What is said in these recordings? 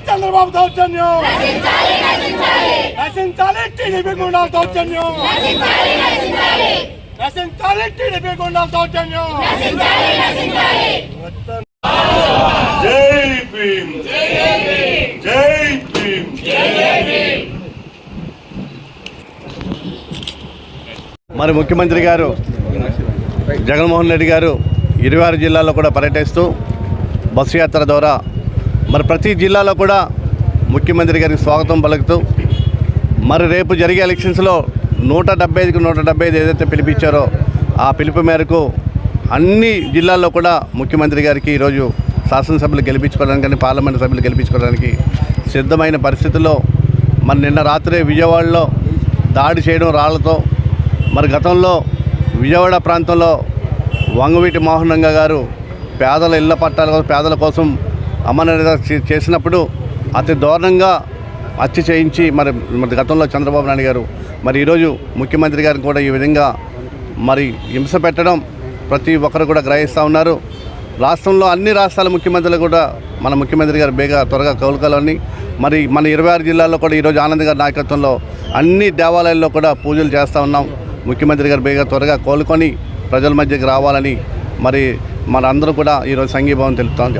చంద్రబాబు దౌర్జన్యం, నశించాలి టీడీపీ గుండాల దౌర్జన్యం, నశించాలి టీడీపీ గుండాల దౌర్జన్యం. జై భీమ్, జై భీమ్. మరి ముఖ్యమంత్రి గారు జగన్మోహన్ రెడ్డి గారు 26 జిల్లాల్లో కూడా పర్యటిస్తూ బస్సు యాత్ర ద్వారా మరి ప్రతి జిల్లాలో కూడా ముఖ్యమంత్రి గారికి స్వాగతం పలుకుతూ మరి రేపు జరిగే ఎలక్షన్స్లో 175కి 175 ఏదైతే పిలిపించారో ఆ పిలుపు మేరకు అన్ని జిల్లాల్లో కూడా ముఖ్యమంత్రి గారికి ఈరోజు శాసనసభ్యులు గెలిపించుకోవడానికి కానీ పార్లమెంటు సభ్యులు గెలిపించుకోవడానికి సిద్ధమైన పరిస్థితుల్లో మరి నిన్న రాత్రే విజయవాడలో దాడి చేయడం రాళ్లతో మరి గతంలో విజయవాడ ప్రాంతంలో వంగవీటి మోహన్ రంగ గారు పేదల ఇళ్ల పట్టాల కోసం పేదల కోసం అమరణ చేసినప్పుడు అతి దారుణంగా హత్య చేయించి మరి గతంలో చంద్రబాబు నాయుడు గారు మరి ఈరోజు ముఖ్యమంత్రి గారిని కూడా ఈ విధంగా మరి హింస పెట్టడం ప్రతి ఒక్కరు కూడా గ్రహిస్తూ ఉన్నారు. రాష్ట్రంలో అన్ని రాష్ట్రాల ముఖ్యమంత్రులు కూడా మన ముఖ్యమంత్రి గారు త్వరగా కోలుకోవాలని మరి మన 26 జిల్లాల్లో కూడా ఈరోజు ఆనంద్ గారి నాయకత్వంలో అన్ని దేవాలయాల్లో కూడా పూజలు చేస్తూ ఉన్నాం. ముఖ్యమంత్రి గారు త్వరగా కోలుకొని ప్రజల మధ్యకి రావాలని మరి అందరూ కూడా ఈరోజు సంఘీభావం తెలుపుతాం.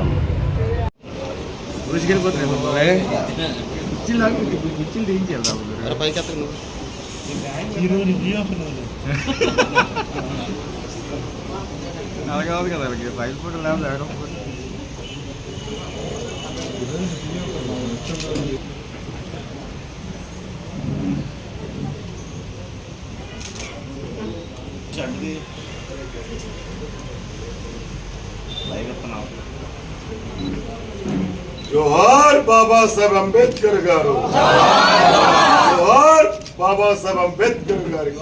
जोहार बाबा साहेब अंबेडकर गारू, जोहार बाबा साहेब अंबेडकर गारू.